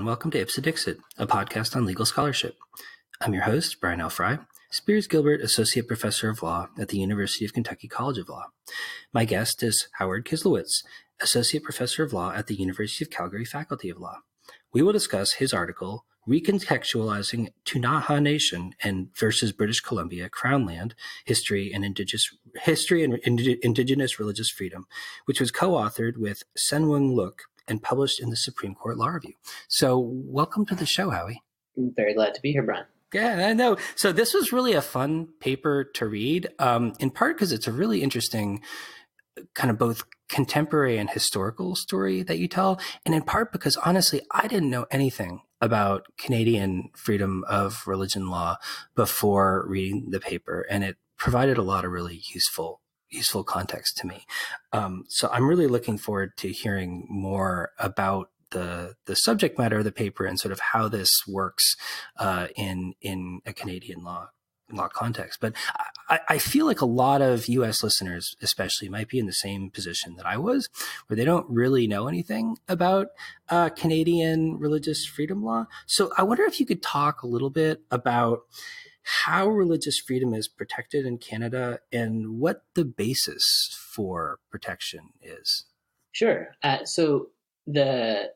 and welcome to Ipsa Dixit, a podcast on legal scholarship. I'm your host, Brian L. Fry, Spears Gilbert Associate Professor of Law at the University of Kentucky College of Law. My guest is Howard Kislowicz, Associate Professor of Law at the University of Calgary Faculty of Law. We will discuss his article, Recontextualizing Ktunaxa Nation and versus British Columbia Crown Land, History and Indigenous Religious Freedom, which was co-authored with Senwung Luk and published in the Supreme Court Law Review. So welcome to the show, Howie. I'm very glad to be here, Brian. Yeah, I know. So this was really a fun paper to read, in part because it's a really interesting kind of both contemporary and historical story that you tell, and in part because, honestly, I didn't know anything about Canadian freedom of religion law before reading the paper, and it provided a lot of really useful context to me. So I'm really looking forward to hearing more about the subject matter of the paper and sort of how this works in a Canadian law context. But I feel like a lot of U.S. listeners, especially, might be in the same position that I was, where they don't really know anything about Canadian religious freedom law. So I wonder if you could talk a little bit about how religious freedom is protected in Canada and what the basis for protection is. Sure. So the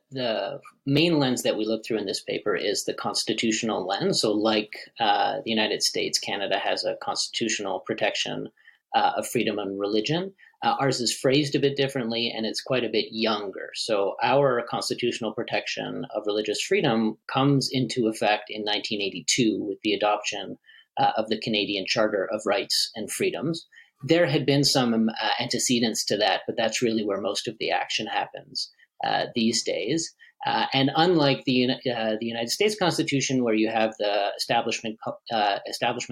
main lens that we look through in this paper is the constitutional lens. So like the United States, Canada has a constitutional protection of freedom and religion. Ours is phrased a bit differently, and it's quite a bit younger. So our constitutional protection of religious freedom comes into effect in 1982 with the adoption of the Canadian Charter of Rights and Freedoms. There had been some antecedents to that, but that's really where most of the action happens these days. And unlike the United States Constitution, where you have the Establishment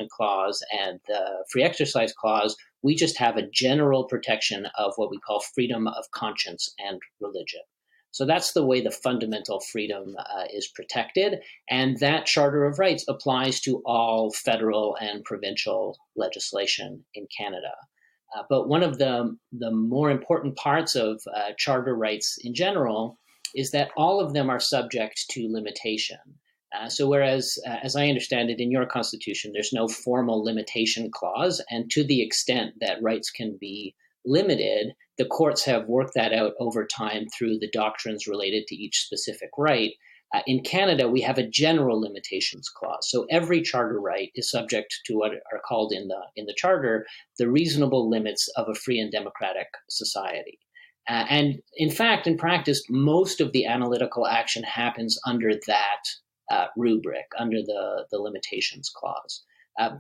Clause and the Free Exercise Clause, we just have a general protection of what we call freedom of conscience and religion. So that's the way the fundamental freedom is protected. And that Charter of Rights applies to all federal and provincial legislation in Canada. But one of the more important parts of charter rights in general is that all of them are subject to limitation. So whereas, as I understand it, in your Constitution, there's no formal limitation clause, and to the extent that rights can be limited, the courts have worked that out over time through the doctrines related to each specific right. In Canada, we have a general limitations clause. So every charter right is subject to what are called in the charter the reasonable limits of a free and democratic society. And in fact, in practice, most of the analytical action happens under that rubric, under the limitations clause.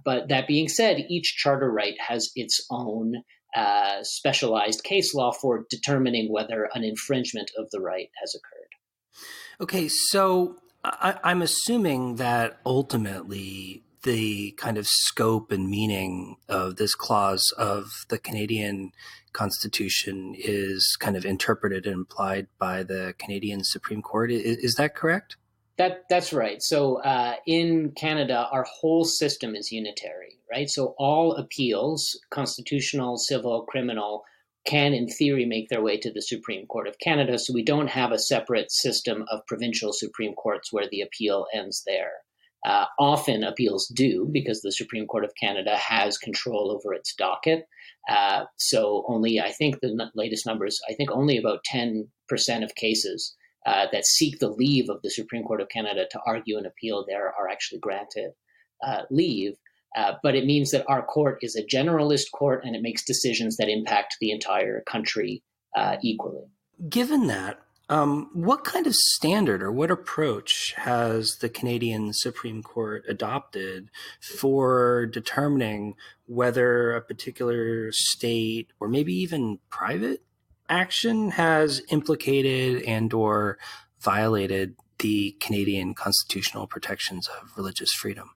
But that being said, each charter right has its own specialized case law for determining whether an infringement of the right has occurred. Okay, so I'm assuming that ultimately the kind of scope and meaning of this clause of the Canadian Constitution is kind of interpreted and implied by the Canadian Supreme Court. Is that correct? That's right. So in Canada, our whole system is unitary, right? So all appeals, constitutional, civil, criminal, can in theory make their way to the Supreme Court of Canada. So we don't have a separate system of provincial Supreme Courts where the appeal ends there. Often appeals do, because the Supreme Court of Canada has control over its docket. So only, I think the latest numbers, I think only about 10% of cases that seek the leave of the Supreme Court of Canada to argue an appeal there are actually granted leave. But it means that our court is a generalist court, and it makes decisions that impact the entire country equally. Given that, what kind of standard or what approach has the Canadian Supreme Court adopted for determining whether a particular state or maybe even private action has implicated and or violated the Canadian constitutional protections of religious freedom?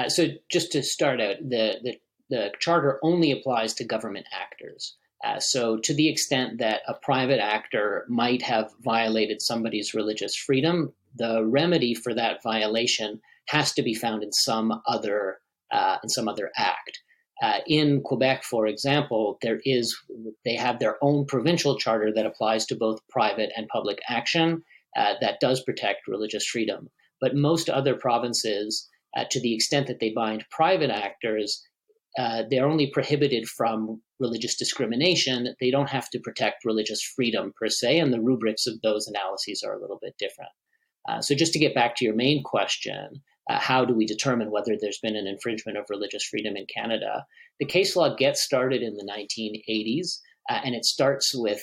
So just to start out, the Charter only applies to government actors. So to the extent that a private actor might have violated somebody's religious freedom, the remedy for that violation has to be found in some other act. In Quebec, for example, they have their own provincial charter that applies to both private and public action. that does protect religious freedom. But most other provinces, to the extent that they bind private actors, they're only prohibited from religious discrimination. They don't have to protect religious freedom per se, and the rubrics of those analyses are a little bit different. So just to get back to your main question, how do we determine whether there's been an infringement of religious freedom in Canada? The case law gets started in the 1980s, and it starts with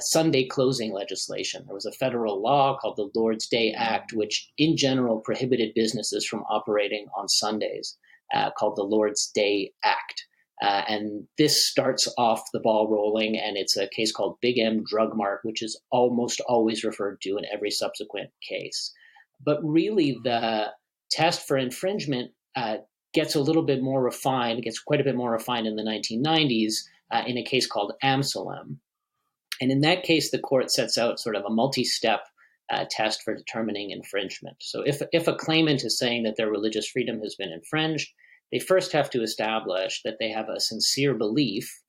Sunday closing legislation. There was a federal law called the Lord's Day Act, which in general prohibited businesses from operating on Sundays, called the Lord's Day Act. And this starts off the ball rolling, and it's a case called Big M Drug Mart, which is almost always referred to in every subsequent case. But really, the test for infringement gets a little bit more refined, gets quite a bit more refined in the 1990s in a case called Amselem. And in that case, the court sets out sort of a multi-step test for determining infringement. So if a claimant is saying that their religious freedom has been infringed, they first have to establish that they have a sincere belief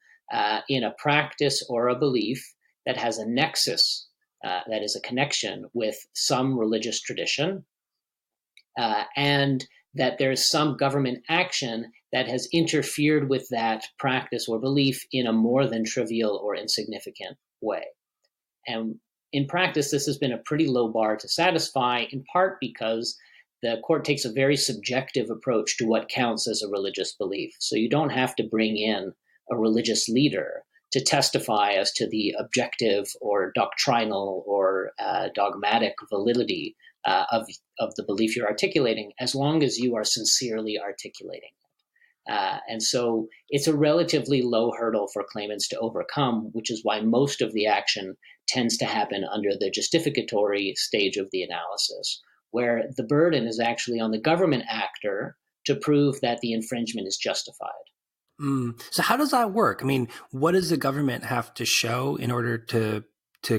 in a practice or a belief that has a nexus, that is a connection with some religious tradition, and that there's some government action that has interfered with that practice or belief in a more than trivial or insignificant way. And in practice, this has been a pretty low bar to satisfy, in part because the court takes a very subjective approach to what counts as a religious belief. So you don't have to bring in a religious leader to testify as to the objective or doctrinal or dogmatic validity of the belief you're articulating, as long as you are sincerely articulating it. And so it's a relatively low hurdle for claimants to overcome, which is why most of the action tends to happen under the justificatory stage of the analysis, where the burden is actually on the government actor to prove that the infringement is justified. So how does that work? I mean, what does the government have to show in order to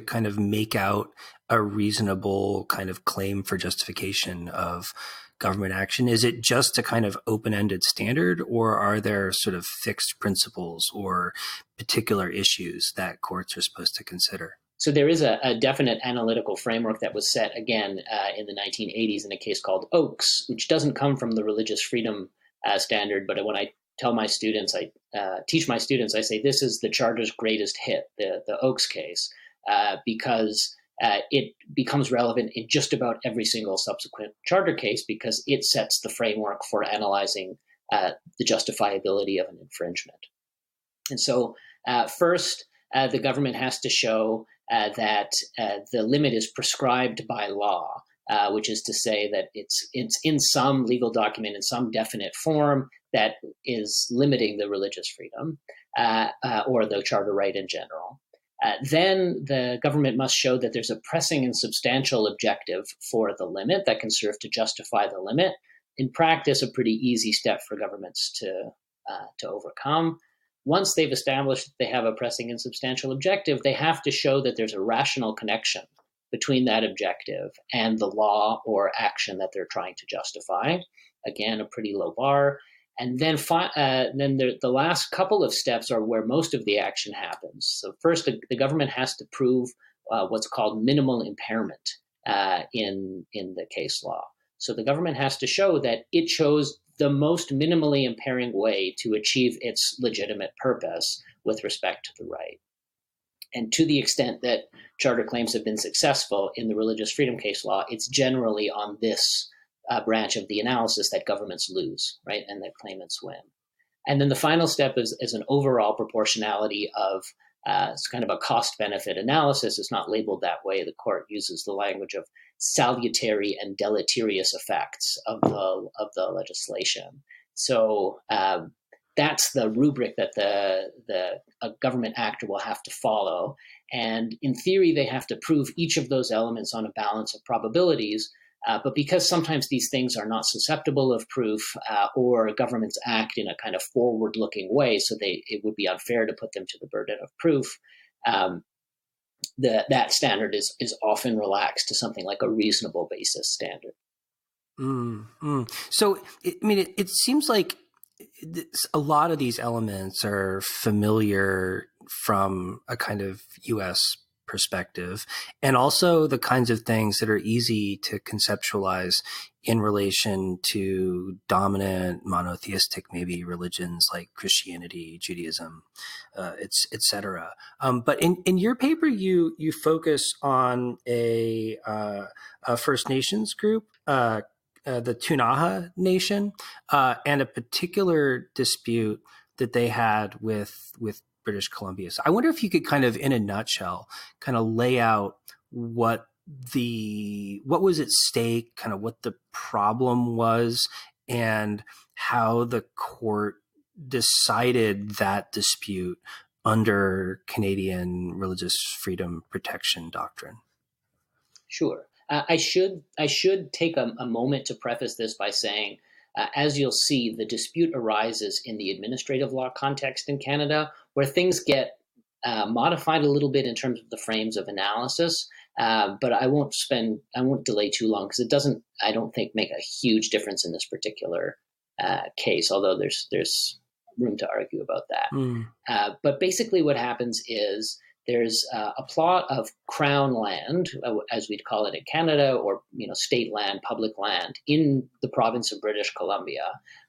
kind of make out a reasonable kind of claim for justification of government action? Is it just a kind of open-ended standard, or are there sort of fixed principles or particular issues that courts are supposed to consider? So there is a definite analytical framework that was set, again, in the 1980s in a case called Oakes, which doesn't come from the religious freedom standard. But when I tell my students, I teach my students, I say this is the Charter's greatest hit, the Oakes case, because it becomes relevant in just about every single subsequent Charter case, because it sets the framework for analyzing the justifiability of an infringement. And so first, the government has to show that the limit is prescribed by law, which is to say that it's in some legal document, in some definite form that is limiting the religious freedom or the charter right in general. Then the government must show that there's a pressing and substantial objective for the limit that can serve to justify the limit. In practice, a pretty easy step for governments to overcome. Once they've established that they have a pressing and substantial objective, they have to show that there's a rational connection between that objective and the law or action that they're trying to justify. Again, a pretty low bar. And then the last couple of steps are where most of the action happens. So first, the government has to prove what's called minimal impairment in the case law. So the government has to show that it chose the most minimally impairing way to achieve its legitimate purpose with respect to the right. And to the extent that charter claims have been successful in the religious freedom case law, it's generally on this branch of the analysis that governments lose, right, and that claimants win. And then the final step is an overall proportionality of it's kind of a cost-benefit analysis. It's not labeled that way. The court uses the language of salutary and deleterious effects of the legislation. So that's the rubric that a government actor will have to follow. And in theory, they have to prove each of those elements on a balance of probabilities. But because sometimes these things are not susceptible of proof or governments act in a kind of forward-looking way, so it would be unfair to put them to the burden of proof, that standard is often relaxed to something like a reasonable basis standard. So, it seems like a lot of these elements are familiar from a kind of U.S. perspective, and also the kinds of things that are easy to conceptualize in relation to dominant monotheistic maybe religions like Christianity, Judaism, et cetera. But in your paper, you focus on a First Nations group, the Tunaha Nation, and a particular dispute that they had with British Columbia. So I wonder if you could kind of, in a nutshell, kind of lay out what was at stake, kind of what the problem was, and how the court decided that dispute under Canadian religious freedom protection doctrine. Sure. I should take a moment to preface this by saying, as you'll see, the dispute arises in the administrative law context in Canada, where things get modified a little bit in terms of the frames of analysis. But I won't delay too long because it doesn't, I don't think, make a huge difference in this particular case, although there's room to argue about that. But basically what happens is there's a plot of crown land, as we'd call it in Canada, or state land, public land in the province of British Columbia,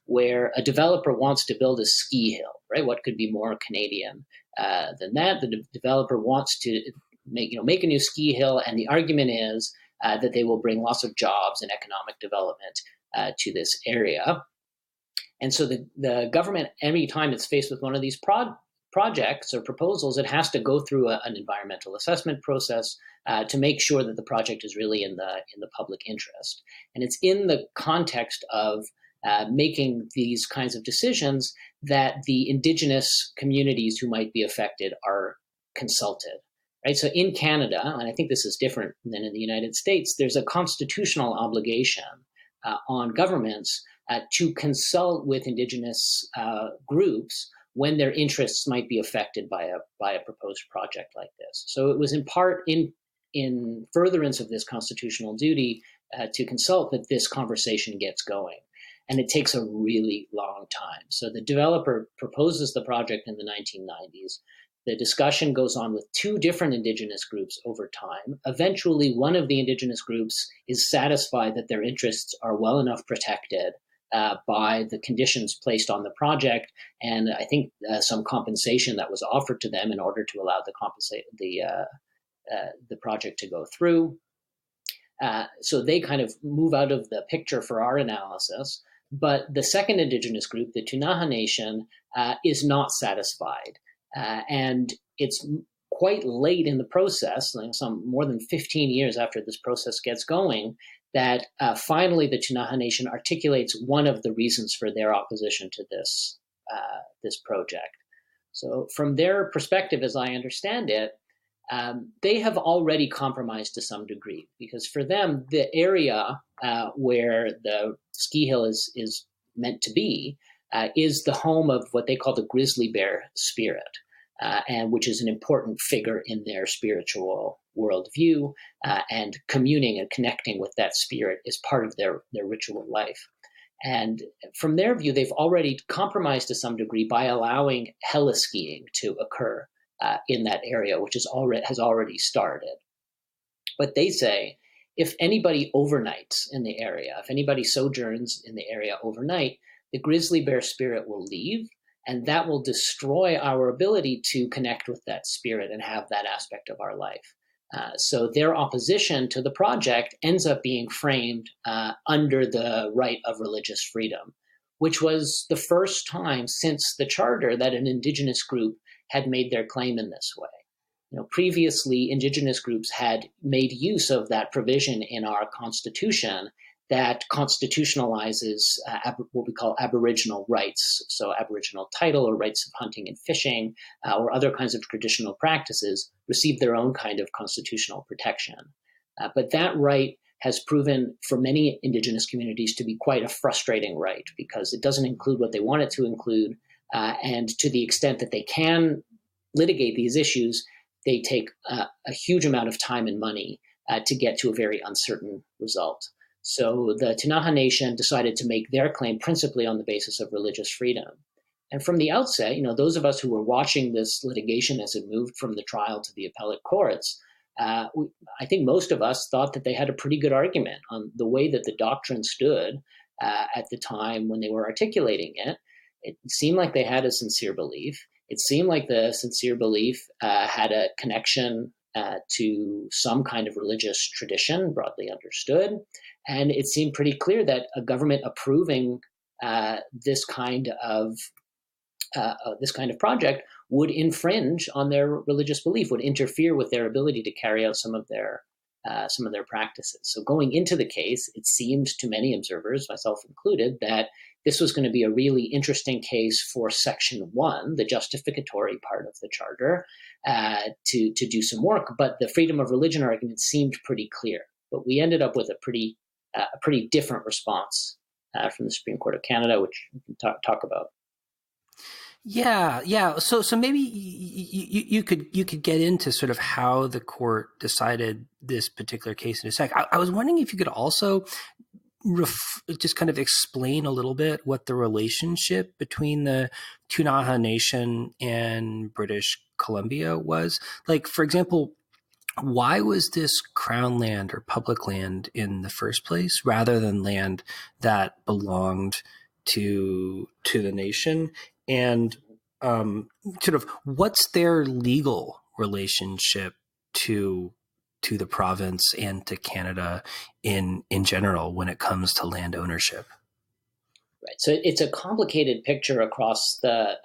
where a developer wants to build a ski hill. Right? What could be more Canadian than that? The developer wants to make a new ski hill, and the argument is that they will bring lots of jobs and economic development to this area. And so the government, every time it's faced with one of these projects or proposals, it has to go through an environmental assessment process to make sure that the project is really in the public interest. And it's in the context of making these kinds of decisions that the Indigenous communities who might be affected are consulted. Right? So in Canada, and I think this is different than in the United States, there's a constitutional obligation on governments to consult with Indigenous groups when their interests might be affected by a proposed project like this. So it was in part in furtherance of this constitutional duty to consult that this conversation gets going. And it takes a really long time. So the developer proposes the project in the 1990s. The discussion goes on with two different Indigenous groups over time. Eventually, one of the Indigenous groups is satisfied that their interests are well enough protected by the conditions placed on the project, and I think some compensation that was offered to them in order to allow the project to go through. So they kind of move out of the picture for our analysis. But the second Indigenous group, the Tunaha Nation, is not satisfied. And it's quite late in the process, like some more than 15 years after this process gets going, that finally the Tunaha Nation articulates one of the reasons for their opposition to this project. So from their perspective, as I understand it, they have already compromised to some degree, because for them, the area where the ski hill is meant to be is the home of what they call the grizzly bear spirit, and which is an important figure in their spiritual worldview, and communing and connecting with that spirit is part of their ritual life. And from their view, they've already compromised to some degree by allowing heliskiing to occur in that area, which has already started. But they say, if anybody overnights in the area, if anybody sojourns in the area overnight, the grizzly bear spirit will leave, and that will destroy our ability to connect with that spirit and have that aspect of our life. So their opposition to the project ends up being framed under the right of religious freedom, which was the first time since the charter that an Indigenous group had made their claim in this way. Previously, Indigenous groups had made use of that provision in our Constitution that constitutionalizes what we call Aboriginal rights. So Aboriginal title or rights of hunting and fishing or other kinds of traditional practices receive their own kind of constitutional protection. But that right has proven for many Indigenous communities to be quite a frustrating right, because it doesn't include what they want it to include. And to the extent that they can litigate these issues, they take a huge amount of time and money to get to a very uncertain result. So the Tunaha Nation decided to make their claim principally on the basis of religious freedom. And from the outset, those of us who were watching this litigation as it moved from the trial to the appellate courts, I think most of us thought that they had a pretty good argument on the way that the doctrine stood at the time when they were articulating it. It seemed like they had a sincere belief. It seemed like the sincere belief had a connection to some kind of religious tradition, broadly understood. And it seemed pretty clear that a government approving this kind of project would infringe on their religious belief, would interfere with their ability to carry out some of their practices. So going into the case, it seemed to many observers, myself included, that this was going to be a really interesting case for Section 1, the justificatory part of the charter, to do some work. But the freedom of religion argument seemed pretty clear. But we ended up with a pretty different response from the Supreme Court of Canada, which we can talk about. Yeah. So maybe you could get into sort of how the court decided this particular case in a sec. I was wondering if you could also just kind of explain a little bit what the relationship between the Ktunaxa Nation and British Columbia was. Like, for example, why was this crown land or public land in the first place rather than land that belonged to the nation? And sort of what's their legal relationship to the province and to Canada in general when it comes to land ownership? Right. So it's a complicated picture across the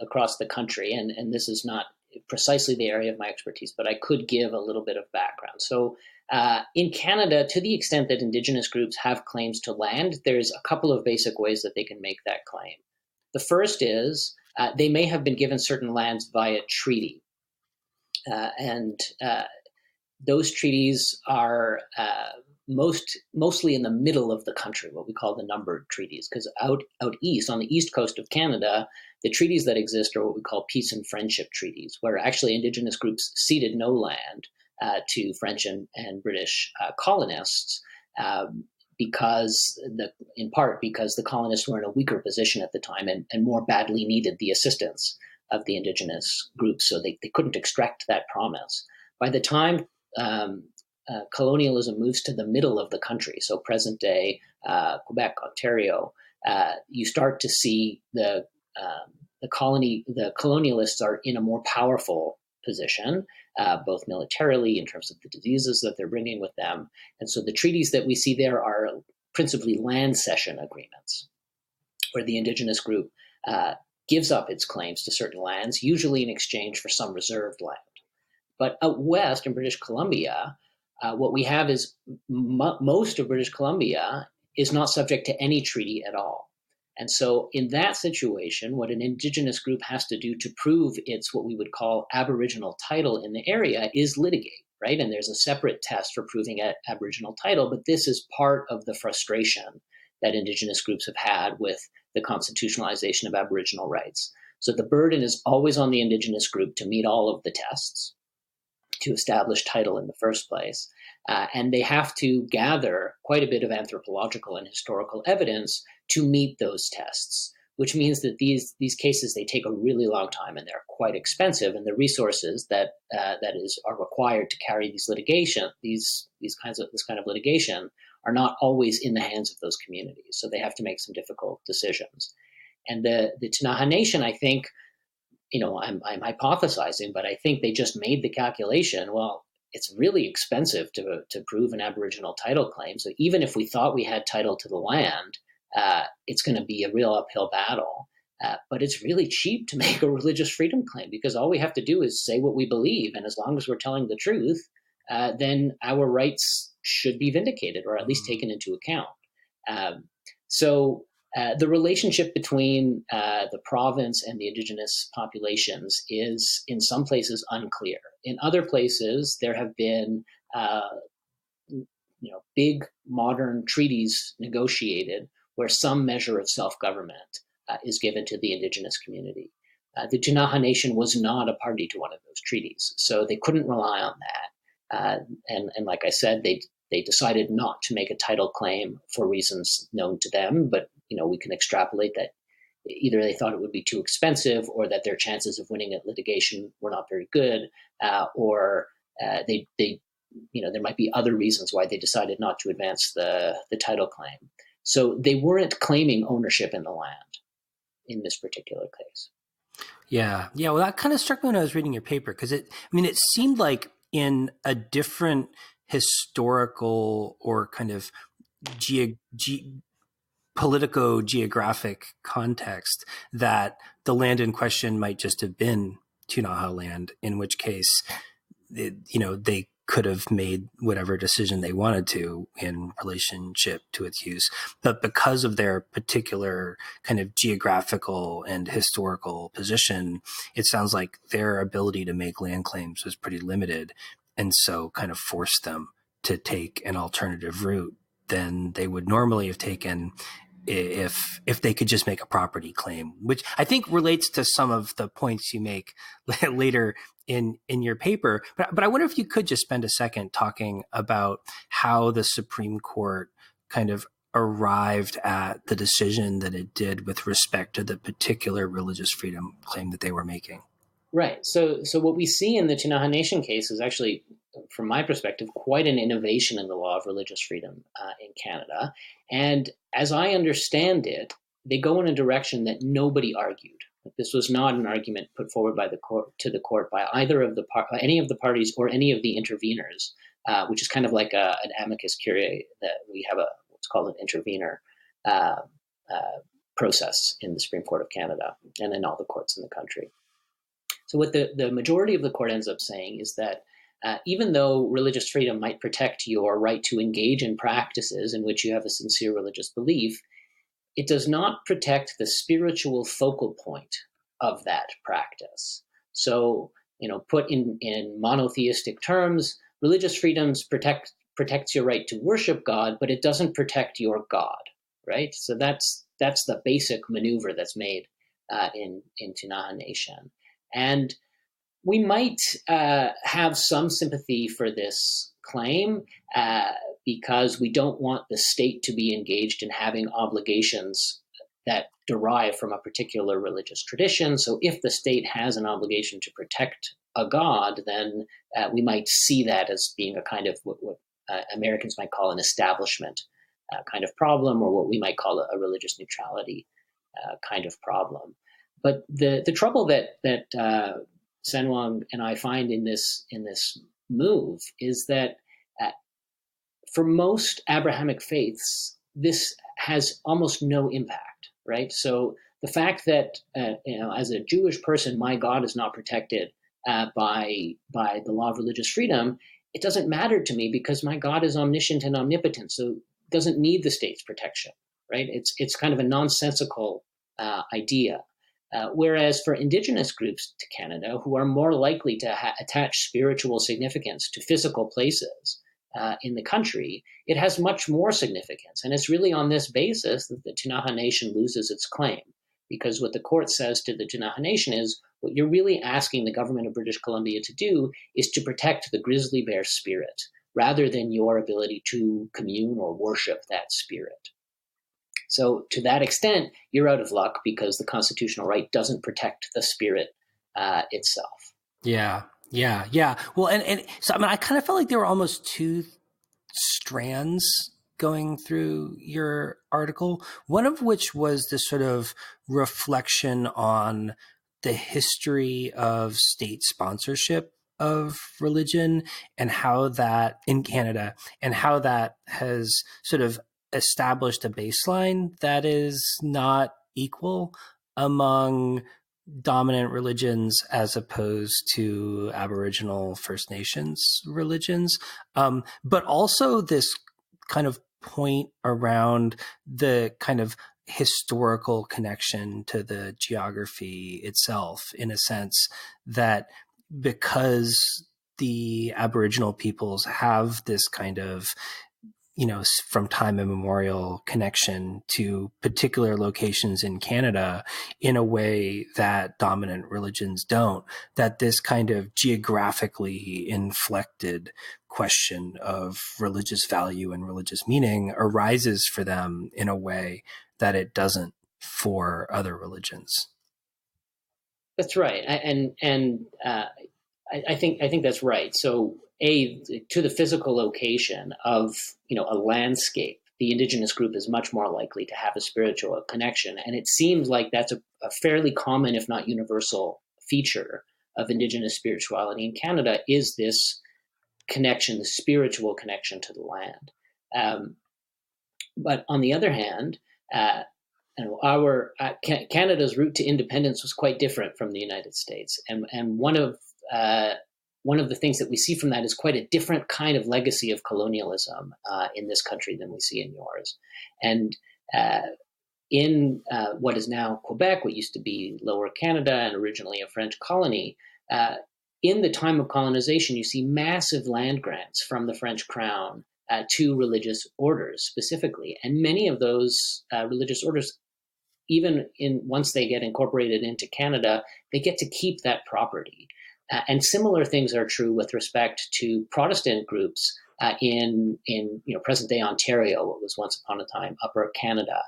country, and this is not precisely the area of my expertise, but I could give a little bit of background. So in Canada, to the extent that Indigenous groups have claims to land, there's a couple of basic ways that they can make that claim. The first is they may have been given certain lands via treaty. And those treaties are mostly in the middle of the country, what we call the numbered treaties, because out east, on the east coast of Canada, the treaties that exist are what we call peace and friendship treaties, where actually Indigenous groups ceded no land to French and British colonists, in part because the colonists were in a weaker position at the time and more badly needed the assistance of the Indigenous groups, so they couldn't extract that promise. By the time colonialism moves to the middle of the country, so present day Quebec, Ontario, you start to see the colonialists are in a more powerful position, both militarily in terms of the diseases that they're bringing with them. And so the treaties that we see there are principally land cession agreements, where the Indigenous group gives up its claims to certain lands, usually in exchange for some reserved land. But out west in British Columbia, what we have is most of British Columbia is not subject to any treaty at all. And so in that situation, what an Indigenous group has to do to prove its what we would call Aboriginal title in the area is litigate, right? And there's a separate test for proving Aboriginal title, but this is part of the frustration that Indigenous groups have had with the constitutionalization of Aboriginal rights. So the burden is always on the Indigenous group to meet all of the tests to establish title in the first place. And they have to gather quite a bit of anthropological and historical evidence to meet those tests, which means that these cases, they take a really long time and they're quite expensive. And the resources that are required to carry this kind of litigation are not always in the hands of those communities. So they have to make some difficult decisions. And the Ktunaxa Nation, I think, I'm hypothesizing, but I think they just made the calculation, well, it's really expensive to prove an Aboriginal title claim. So even if we thought we had title to the land, it's going to be a real uphill battle. But it's really cheap to make a religious freedom claim because all we have to do is say what we believe. And as long as we're telling the truth, then our rights should be vindicated or at least taken into account. So the relationship between the province and the Indigenous populations is in some places unclear. In other places, there have been big modern treaties negotiated where some measure of self-government is given to the Indigenous community. The Ktunaxa Nation was not a party to one of those treaties, so they couldn't rely on that. And like I said, they decided not to make a title claim for reasons known to them, but we can extrapolate that either they thought it would be too expensive, or that their chances of winning at litigation were not very good, or they there might be other reasons why they decided not to advance the title claim. So they weren't claiming ownership in the land in this particular case. Yeah. Yeah. Well, that kind of struck me when I was reading your paper, because it seemed like in a different historical or kind of politico-geographic context that the land in question might just have been Ktunaxa land, in which case, they could have made whatever decision they wanted to in relationship to its use. But because of their particular kind of geographical and historical position, it sounds like their ability to make land claims was pretty limited, and so kind of forced them to take an alternative route than they would normally have taken if they could just make a property claim, which I think relates to some of the points you make later in your paper. But I wonder if you could just spend a second talking about how the Supreme Court kind of arrived at the decision that it did with respect to the particular religious freedom claim that they were making. Right. So what we see in the Ktunaxa Nation case is actually, from my perspective, quite an innovation in the law of religious freedom in Canada. And as I understand it, they go in a direction that nobody argued. This was not an argument put forward by the court to the court by either of any of the parties or any of the interveners, which is kind of like an amicus curiae, that we have what's called an intervener process in the Supreme Court of Canada and in all the courts in the country. So what the majority of the court ends up saying is that even though religious freedom might protect your right to engage in practices in which you have a sincere religious belief, it does not protect the spiritual focal point of that practice. So, put in monotheistic terms, religious freedoms protects your right to worship God, but it doesn't protect your God, right? So that's the basic maneuver that's made in Ktunaxa Nation. And we might have some sympathy for this claim because we don't want the state to be engaged in having obligations that derive from a particular religious tradition. So if the state has an obligation to protect a god, then we might see that as being a kind of what Americans might call an establishment kind of problem, or what we might call a religious neutrality kind of problem. But the trouble that Senwang and I find in this move is that for most Abrahamic faiths, this has almost no impact, right? So the fact that as a Jewish person, my God is not protected by the law of religious freedom, it doesn't matter to me because my God is omniscient and omnipotent, so it doesn't need the state's protection, right? It's kind of a nonsensical idea. Whereas for Indigenous groups to Canada, who are more likely to attach spiritual significance to physical places in the country, it has much more significance. And it's really on this basis that the Ktunaxa Nation loses its claim. Because what the court says to the Ktunaxa Nation is, what you're really asking the government of British Columbia to do is to protect the grizzly bear spirit, rather than your ability to commune or worship that spirit. So to that extent, you're out of luck because the constitutional right doesn't protect the spirit itself. Yeah. Well, and so I kind of felt like there were almost two strands going through your article, one of which was this sort of reflection on the history of state sponsorship of religion and how that in Canada and how that has sort of established a baseline that is not equal among dominant religions as opposed to Aboriginal First Nations religions. But also this kind of point around the kind of historical connection to the geography itself, in a sense that because the Aboriginal peoples have this kind of from time immemorial connection to particular locations in Canada in a way that dominant religions don't, that this kind of geographically inflected question of religious value and religious meaning arises for them in a way that it doesn't for other religions. That's right, I think that's right. So, to the physical location of a landscape, the indigenous group is much more likely to have a spiritual connection, and it seems like that's a fairly common, if not universal, feature of indigenous spirituality in Canada is this connection, the spiritual connection to the land. But on the other hand, our Canada's route to independence was quite different from the United States, and one of the things that we see from that is quite a different kind of legacy of colonialism in this country than we see in yours. And in what is now Quebec, what used to be Lower Canada and originally a French colony, in the time of colonization, you see massive land grants from the French crown to religious orders specifically. And many of those religious orders, even once they get incorporated into Canada, they get to keep that property. And similar things are true with respect to Protestant groups in present-day Ontario, what was once upon a time Upper Canada,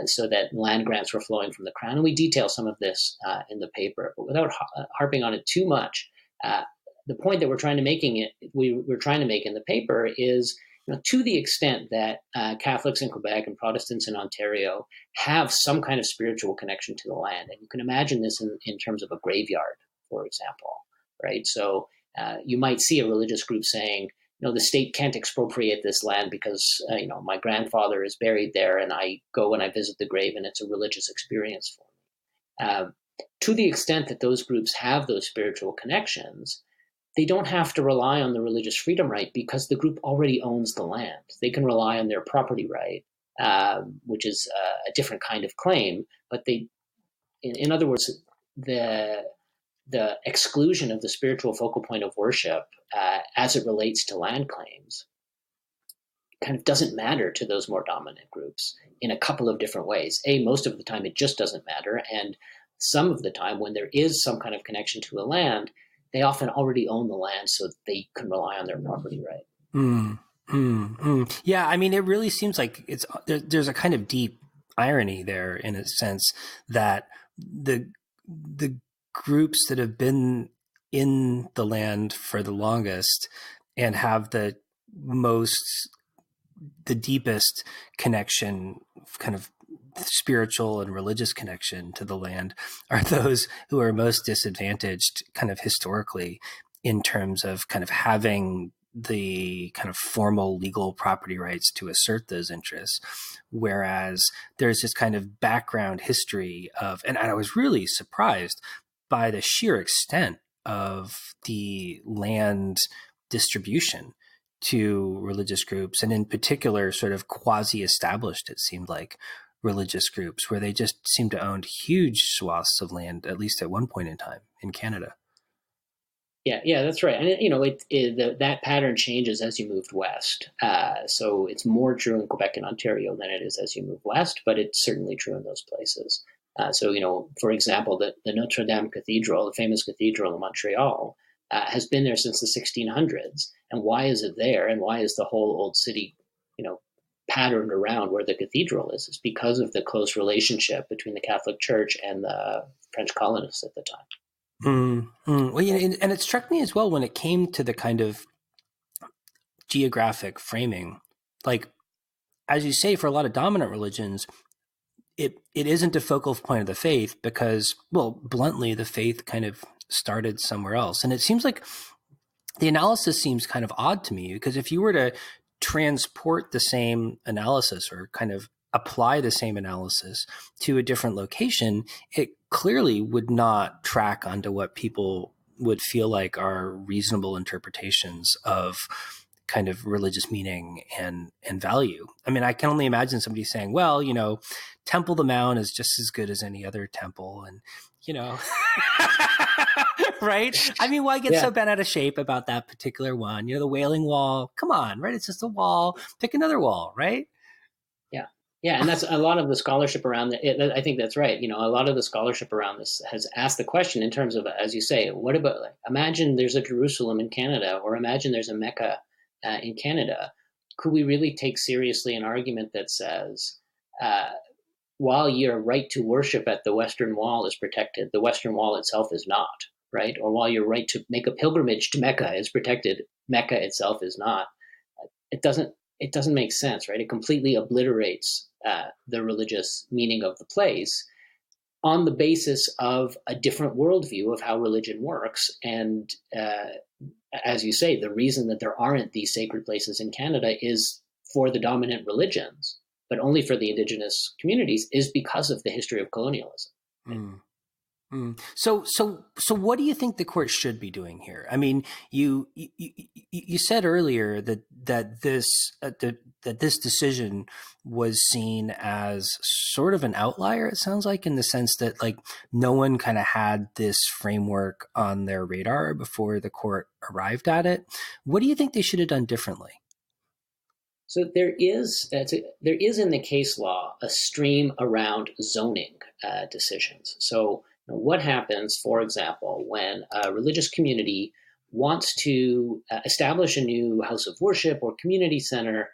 so that land grants were flowing from the Crown. And we detail some of this in the paper, but without harping on it too much. The point that we're trying to make in the paper is, to the extent that Catholics in Quebec and Protestants in Ontario have some kind of spiritual connection to the land, and you can imagine this in terms of a graveyard, for example, right? So you might see a religious group saying, the state can't expropriate this land because, my grandfather is buried there, and I go and I visit the grave, and it's a religious experience for me. To the extent that those groups have those spiritual connections, they don't have to rely on the religious freedom right because the group already owns the land. They can rely on their property right, which is a different kind of claim. But in other words, the exclusion of the spiritual focal point of worship as it relates to land claims kind of doesn't matter to those more dominant groups in a couple of different ways. Most of the time it just doesn't matter. And some of the time when there is some kind of connection to a land, they often already own the land so that they can rely on their property right. Yeah, I mean, it really seems like there's a kind of deep irony there in a sense that the groups that have been in the land for the longest and have the deepest connection, kind of spiritual and religious connection to the land, are those who are most disadvantaged kind of historically in terms of kind of having the kind of formal legal property rights to assert those interests. Whereas there's this kind of background history of, and I was really surprised by the sheer extent of the land distribution to religious groups, and in particular sort of quasi-established, it seemed like, religious groups, where they just seem to own huge swaths of land, at least at one point in time in Canada. Yeah, that's right. And that pattern changes as you moved west. So it's more true in Quebec and Ontario than it is as you move west, but it's certainly true in those places. So for example, the Notre Dame Cathedral, the famous cathedral in Montreal, has been there since the 1600s. And why is it there? And why is the whole old city, patterned around where the cathedral is? It's because of the close relationship between the Catholic Church and the French colonists at the time. Well, and it struck me as well when it came to the kind of geographic framing, like, as you say, for a lot of dominant religions, it isn't a focal point of the faith because, well, bluntly, the faith kind of started somewhere else. And it seems like the analysis seems kind of odd to me, because if you were to transport the same analysis or kind of apply the same analysis to a different location, it clearly would not track onto what people would feel like are reasonable interpretations of kind of religious meaning and value. I mean, I can only imagine somebody saying, well, Temple the Mount is just as good as any other temple. And, right? I mean, why get so bent out of shape about that particular one? The Wailing Wall, come on, right? It's just a wall. Pick another wall, right? Yeah, and that's a lot of the scholarship around it. I think that's right. A lot of the scholarship around this has asked the question in terms of, as you say, what about, imagine there's a Jerusalem in Canada, or imagine there's a Mecca in Canada. Could we really take seriously an argument that says while your right to worship at the Western Wall is protected, the Western Wall itself is not, right? Or while your right to make a pilgrimage to Mecca is protected, Mecca itself is not. It doesn't make sense, right? It completely obliterates the religious meaning of the place on the basis of a different worldview of how religion works. And as you say, the reason that there aren't these sacred places in Canada is for the dominant religions, but only for the Indigenous communities, is because of the history of colonialism. Mm. Mm. So what do you think the court should be doing here? I mean, you said earlier that this decision was seen as sort of an outlier. It sounds like, in the sense that, like, no one kind of had this framework on their radar before the court arrived at it. What do you think they should have done differently? So there is in the case law a stream around zoning decisions. So what happens, for example, when a religious community wants to establish a new house of worship or community center,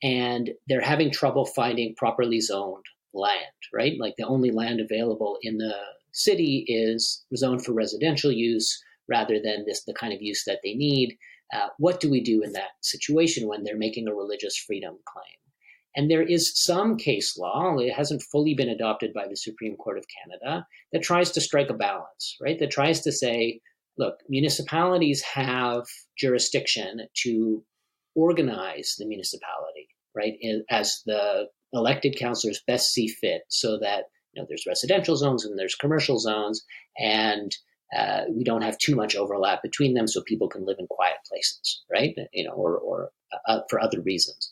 and they're having trouble finding properly zoned land, right? Like, the only land available in the city is zoned for residential use rather than the kind of use that they need. What do we do in that situation when they're making a religious freedom claim? And there is some case law, it hasn't fully been adopted by the Supreme Court of Canada, that tries to strike a balance, right? That tries to say, look, municipalities have jurisdiction to organize the municipality, right, as the elected councillors best see fit, so that there's residential zones and there's commercial zones, and we don't have too much overlap between them, so people can live in quiet places, right? Or for other reasons.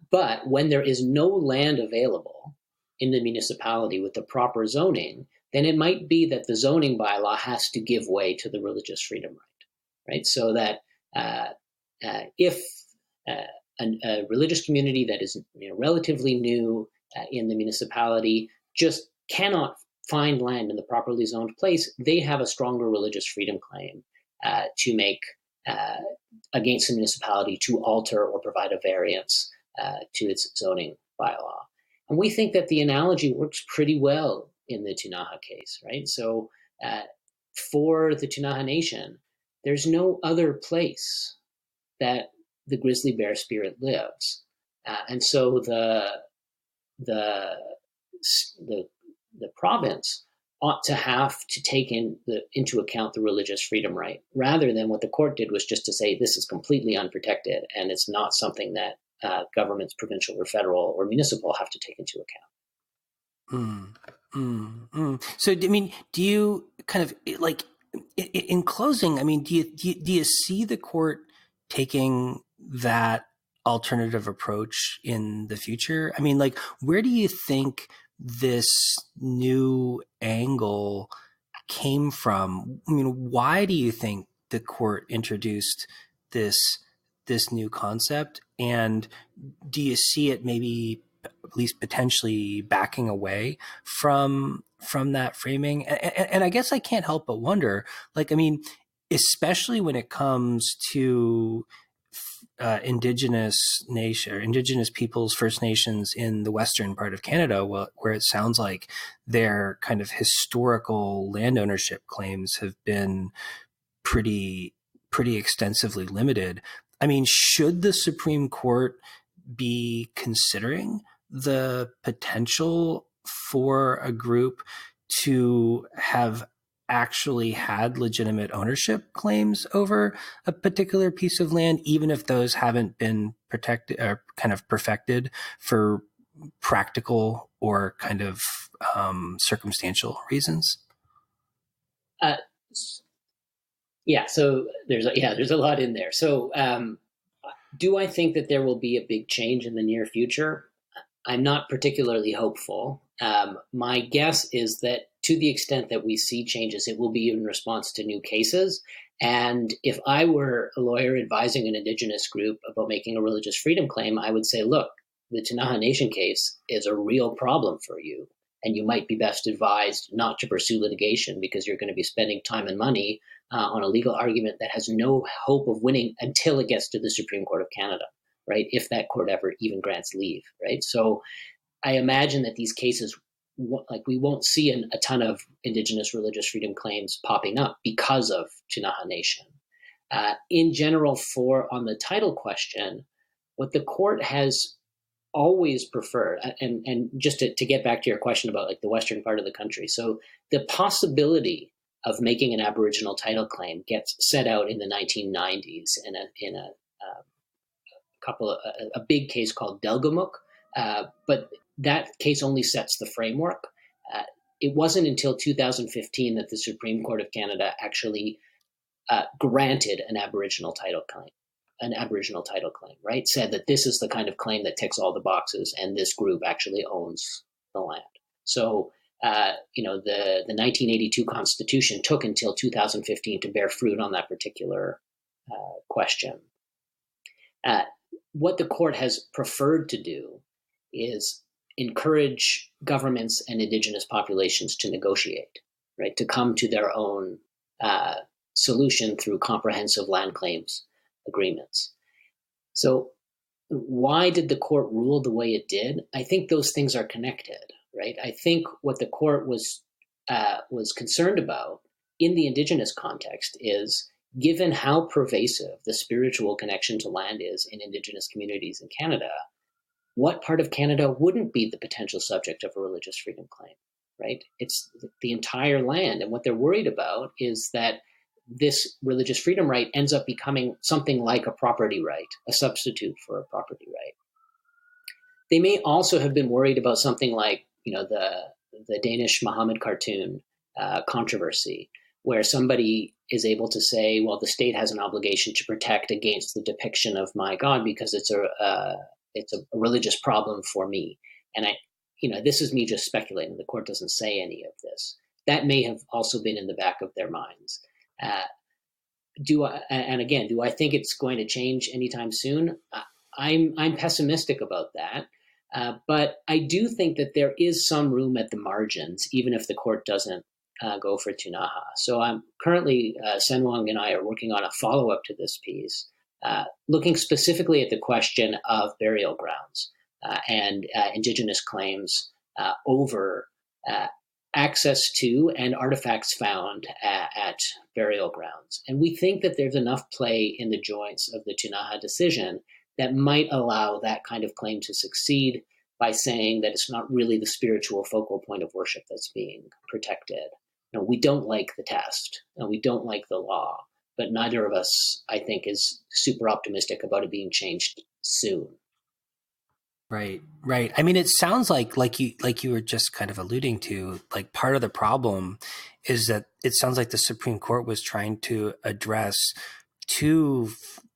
But when there is no land available in the municipality with the proper zoning, then it might be that the zoning bylaw has to give way to the religious freedom right? So that if a religious community that is relatively new in the municipality just cannot find land in the properly zoned place, they have a stronger religious freedom claim to make against the municipality to alter or provide a variance to its zoning bylaw. And we think that the analogy works pretty well in the Ktunaxa case, right? So for the Ktunaxa Nation, there's no other place that the grizzly bear spirit lives. And so the province ought to have to take into account the religious freedom right, rather than what the court did was just to say this is completely unprotected and it's not something that governments, provincial or federal or municipal, have to take into account. So, I mean, do you kind of, like, in closing, I mean, do you see the court taking that alternative approach in the future? I mean, like, where do you think this new angle came from? I mean, why do you think the court introduced this new concept? And do you see it maybe at least potentially backing away from that framing? And I guess I can't help but wonder, like, I mean, especially when it comes to Indigenous peoples, First Nations in the western part of Canada, where it sounds like their kind of historical land ownership claims have been pretty extensively limited. I mean, should the Supreme Court be considering the potential for a group to have actually had legitimate ownership claims over a particular piece of land, even if those haven't been protected or kind of perfected for practical or kind of circumstantial reasons? So there's a lot in there. So do I think that there will be a big change in the near future? I'm not particularly hopeful. My guess is that to the extent that we see changes, it will be in response to new cases. And if I were a lawyer advising an Indigenous group about making a religious freedom claim, I would say, look, the Ktunaxa Nation case is a real problem for you. And you might be best advised not to pursue litigation because you're going to be spending time and money on a legal argument that has no hope of winning until it gets to the Supreme Court of Canada, right? If that court ever even grants leave, right? So I imagine that these cases, like we won't see a ton of Indigenous religious freedom claims popping up because of Ktunaxa Nation. In general, on the title question, what the court has always preferred, and just to get back to your question about like the western part of the country, so the possibility of making an Aboriginal title claim gets set out in the 1990s in a big case called Delgamuuk, but that case only sets the framework. It wasn't until 2015 that the Supreme Court of Canada actually granted an Aboriginal title claim. Right? Said that this is the kind of claim that ticks all the boxes, and this group actually owns the land. So, the 1982 Constitution took until 2015 to bear fruit on that particular question. What the court has preferred to do is encourage governments and Indigenous populations to negotiate, right? To come to their own solution through comprehensive land claims agreements. So why did the court rule the way it did? I think those things are connected, right? I think what the court was concerned about in the Indigenous context is, given how pervasive the spiritual connection to land is in Indigenous communities in Canada, what part of Canada wouldn't be the potential subject of a religious freedom claim, right? It's the entire land. And what they're worried about is that this religious freedom right ends up becoming something like a property right, a substitute for a property right. They may also have been worried about something like, the Danish Muhammad cartoon controversy, where somebody is able to say, well, the state has an obligation to protect against the depiction of my God because it's a religious problem for me. And this is me just speculating. The court doesn't say any of this. That may have also been in the back of their minds. Do I think it's going to change anytime soon? I'm pessimistic about that. But I do think that there is some room at the margins, even if the court doesn't go for Ktunaxa. So I'm currently, Senwang and I are working on a follow-up to this piece, looking specifically at the question of burial grounds and Indigenous claims over access to and artifacts found at burial grounds. And we think that there's enough play in the joints of the Ktunaxa decision that might allow that kind of claim to succeed by saying that it's not really the spiritual focal point of worship that's being protected. We don't like the test, and we don't like the law, but neither of us, I think, is super optimistic about it being changed soon. Right. I mean, it sounds like you were just kind of alluding to, like, part of the problem is that it sounds like the Supreme Court was trying to address two,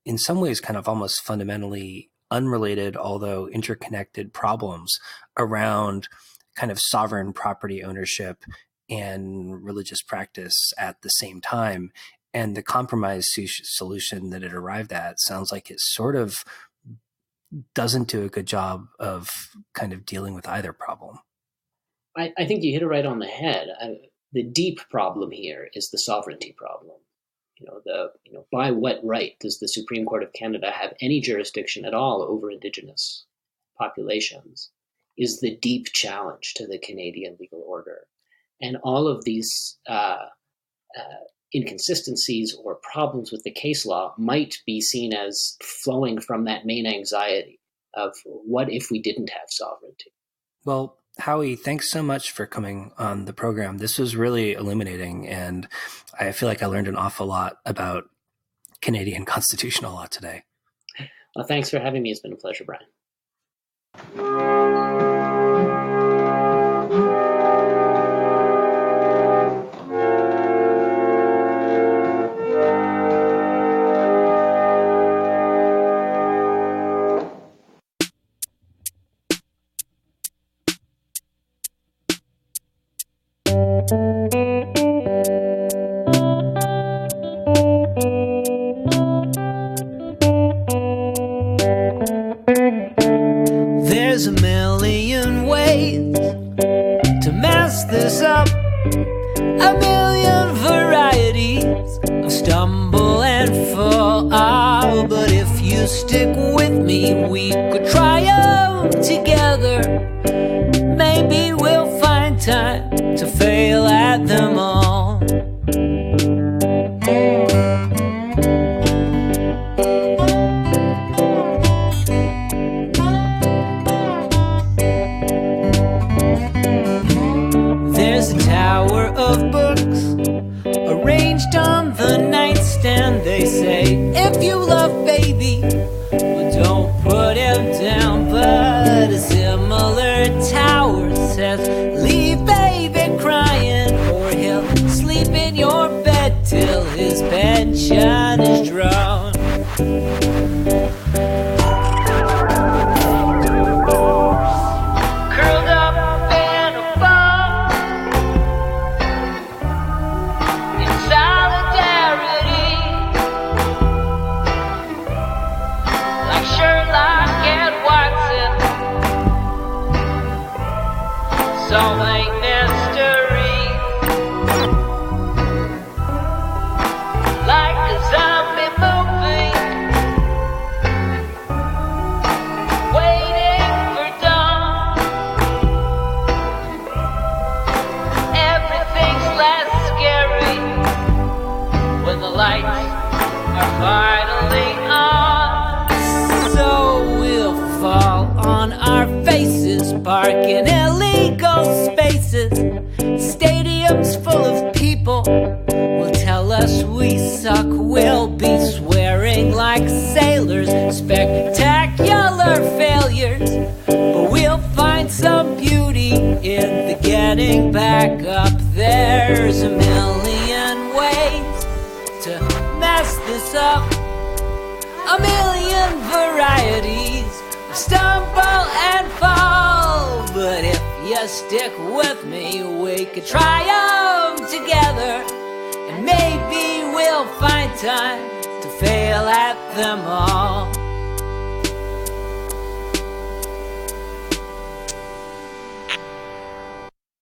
in some ways, kind of almost fundamentally unrelated, although interconnected problems around kind of sovereign property ownership and religious practice at the same time. And the compromise solution that it arrived at sounds like it sort of doesn't do a good job of kind of dealing with either problem. I think you hit it right on the head. The deep problem here is the sovereignty problem. By what right does the Supreme Court of Canada have any jurisdiction at all over Indigenous populations is the deep challenge to the Canadian legal order. And all of these inconsistencies or problems with the case law might be seen as flowing from that main anxiety of what if we didn't have sovereignty. Well, Howie, thanks so much for coming on the program. This was really illuminating, and I feel like I learned an awful lot about Canadian constitutional law today. Well, thanks for having me. It's been a pleasure, Brian. There's a million ways to mess this up, a million varieties of stumble and fall. But if you stick with me, we could triumph together. time to fail at them all. There's a tower of books arranged on the nightstand. They say, if you love baby, well, don't put him down. But a similar tower says, leave baby crying, or he'll sleep in your bed till his pension is drawn. Curled up in a ball in solidarity, like Sherlock and Watson, solving mysteries, like a zombie movie, waiting for dawn. Everything's less scary when the lights are finally on. So we'll fall on our faces, park in illegal spaces. Stadiums full of people will tell us we suck. We'll be swearing like sailors, spectacular failures. But we'll find some beauty in the getting back up. There's a million ways to mess this up, a million varieties of stumble and fall. But if you stick with me, we could try them together, and maybe we'll find time to fail at them all.